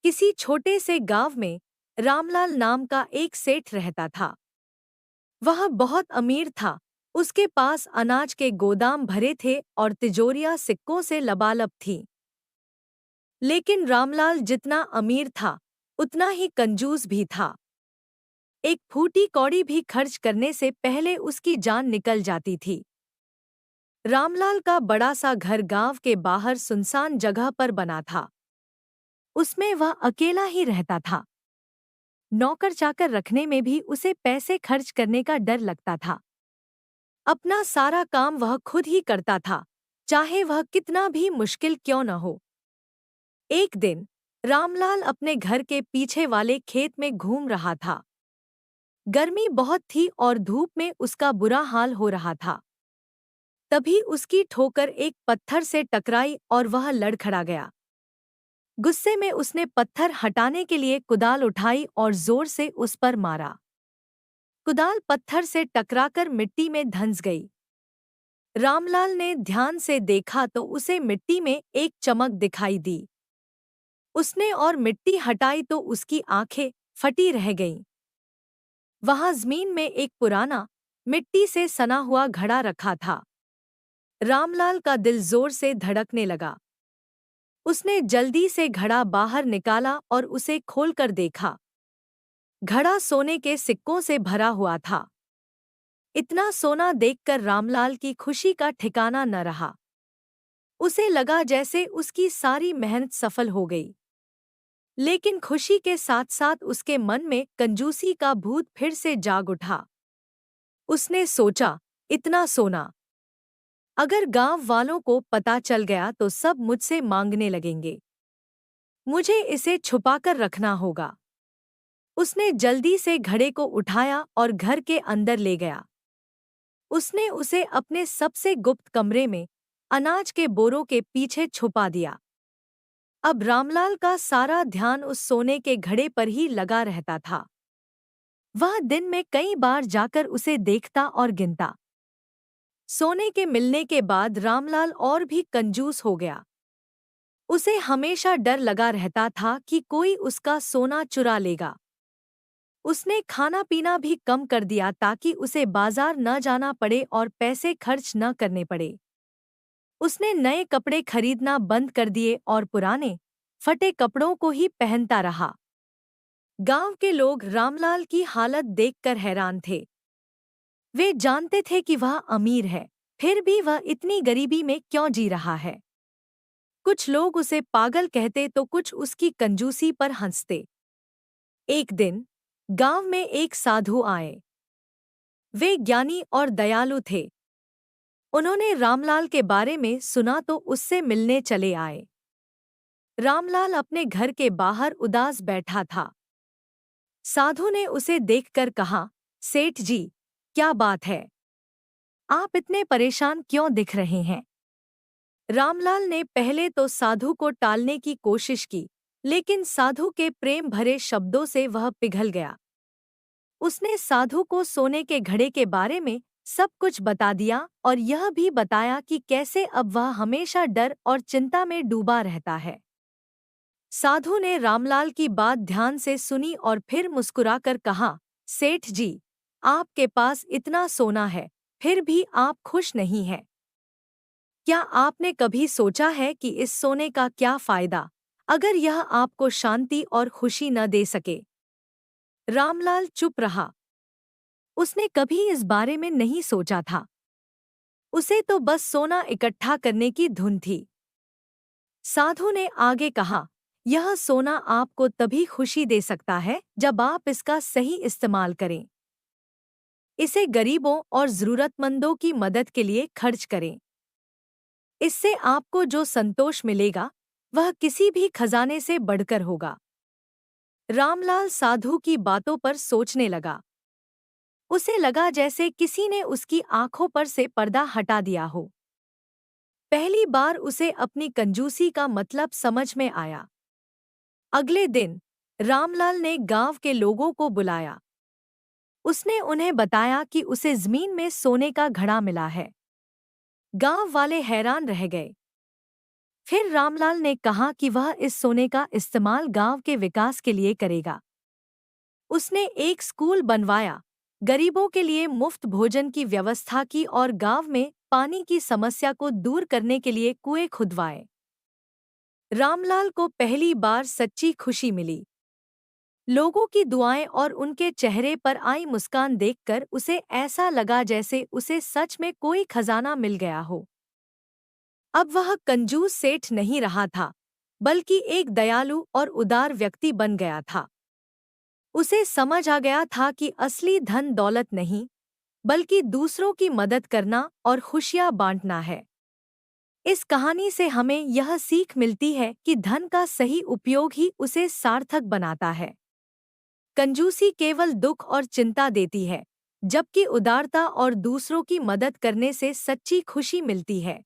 किसी छोटे से गांव में रामलाल नाम का एक सेठ रहता था। वह बहुत अमीर था। उसके पास अनाज के गोदाम भरे थे और तिजोरियां सिक्कों से लबालब थीं। लेकिन रामलाल जितना अमीर था उतना ही कंजूस भी था। एक फूटी कौड़ी भी खर्च करने से पहले उसकी जान निकल जाती थी। रामलाल का बड़ा सा घर गांव के बाहर सुनसान जगह पर बना था। उसमें वह अकेला ही रहता था। नौकर चाकर रखने में भी उसे पैसे खर्च करने का डर लगता था। अपना सारा काम वह खुद ही करता था, चाहे वह कितना भी मुश्किल क्यों न हो। एक दिन रामलाल अपने घर के पीछे वाले खेत में घूम रहा था। गर्मी बहुत थी और धूप में उसका बुरा हाल हो रहा था। तभी उसकी ठोकर एक पत्थर से टकराई और वह लड़खड़ा गया। गुस्से में उसने पत्थर हटाने के लिए कुदाल उठाई और जोर से उस पर मारा। कुदाल पत्थर से टकराकर मिट्टी में धंस गई। रामलाल ने ध्यान से देखा तो उसे मिट्टी में एक चमक दिखाई दी। उसने और मिट्टी हटाई तो उसकी आंखें फटी रह गईं। वहां जमीन में एक पुराना मिट्टी से सना हुआ घड़ा रखा था। रामलाल का दिल जोर से धड़कने लगा। उसने जल्दी से घड़ा बाहर निकाला और उसे खोलकर देखा। घड़ा सोने के सिक्कों से भरा हुआ था। इतना सोना देखकर रामलाल की खुशी का ठिकाना न रहा। उसे लगा जैसे उसकी सारी मेहनत सफल हो गई। लेकिन खुशी के साथ साथ उसके मन में कंजूसी का भूत फिर से जाग उठा। उसने सोचा, इतना सोना अगर गांव वालों को पता चल गया तो सब मुझसे मांगने लगेंगे। मुझे इसे छुपाकर रखना होगा। उसने जल्दी से घड़े को उठाया और घर के अंदर ले गया। उसने उसे अपने सबसे गुप्त कमरे में अनाज के बोरों के पीछे छुपा दिया। अब रामलाल का सारा ध्यान उस सोने के घड़े पर ही लगा रहता था। वह दिन में कई बार जाकर उसे देखता और गिनता। सोने के मिलने के बाद रामलाल और भी कंजूस हो गया। उसे हमेशा डर लगा रहता था कि कोई उसका सोना चुरा लेगा। उसने खाना पीना भी कम कर दिया ताकि उसे बाजार न जाना पड़े और पैसे खर्च न करने पड़े। उसने नए कपड़े खरीदना बंद कर दिए और पुराने फटे कपड़ों को ही पहनता रहा। गांव के लोग रामलाल की हालत देखकर हैरान थे। वे जानते थे कि वह अमीर है, फिर भी वह इतनी गरीबी में क्यों जी रहा है। कुछ लोग उसे पागल कहते तो कुछ उसकी कंजूसी पर हंसते। एक दिन गांव में एक साधु आए। वे ज्ञानी और दयालु थे। उन्होंने रामलाल के बारे में सुना तो उससे मिलने चले आए। रामलाल अपने घर के बाहर उदास बैठा था। साधु ने उसे देखकर कहा, सेठ जी, क्या बात है? आप इतने परेशान क्यों दिख रहे हैं? रामलाल ने पहले तो साधु को टालने की कोशिश की, लेकिन साधु के प्रेम भरे शब्दों से वह पिघल गया। उसने साधु को सोने के घड़े के बारे में सब कुछ बता दिया और यह भी बताया कि कैसे अब वह हमेशा डर और चिंता में डूबा रहता है। साधु ने रामलाल की बात ध्यान से सुनी और फिर मुस्कुराकर कहा, सेठ जी, आपके पास इतना सोना है, फिर भी आप खुश नहीं हैं। क्या आपने कभी सोचा है कि इस सोने का क्या फायदा अगर यह आपको शांति और खुशी न दे सके? रामलाल चुप रहा। उसने कभी इस बारे में नहीं सोचा था। उसे तो बस सोना इकट्ठा करने की धुन थी। साधु ने आगे कहा, यह सोना आपको तभी खुशी दे सकता है जब आप इसका सही इस्तेमाल करें। इसे गरीबों और जरूरतमंदों की मदद के लिए खर्च करें। इससे आपको जो संतोष मिलेगा वह किसी भी खजाने से बढ़कर होगा। रामलाल साधु की बातों पर सोचने लगा। उसे लगा जैसे किसी ने उसकी आंखों पर से पर्दा हटा दिया हो। पहली बार उसे अपनी कंजूसी का मतलब समझ में आया। अगले दिन रामलाल ने गांव के लोगों को बुलाया। उसने उन्हें बताया कि उसे जमीन में सोने का घड़ा मिला है। गांव वाले हैरान रह गए। फिर रामलाल ने कहा कि वह इस सोने का इस्तेमाल गांव के विकास के लिए करेगा। उसने एक स्कूल बनवाया, गरीबों के लिए मुफ्त भोजन की व्यवस्था की और गांव में पानी की समस्या को दूर करने के लिए कुएं खुदवाए। रामलाल को पहली बार सच्ची खुशी मिली। लोगों की दुआएं और उनके चेहरे पर आई मुस्कान देखकर उसे ऐसा लगा जैसे उसे सच में कोई खजाना मिल गया हो। अब वह कंजूस सेठ नहीं रहा था, बल्कि एक दयालु और उदार व्यक्ति बन गया था। उसे समझ आ गया था कि असली धन दौलत नहीं, बल्कि दूसरों की मदद करना और खुशियां बांटना है। इस कहानी से हमें यह सीख मिलती है कि धन का सही उपयोग ही उसे सार्थक बनाता है। कंजूसी केवल दुख और चिंता देती है, जबकि उदारता और दूसरों की मदद करने से सच्ची खुशी मिलती है।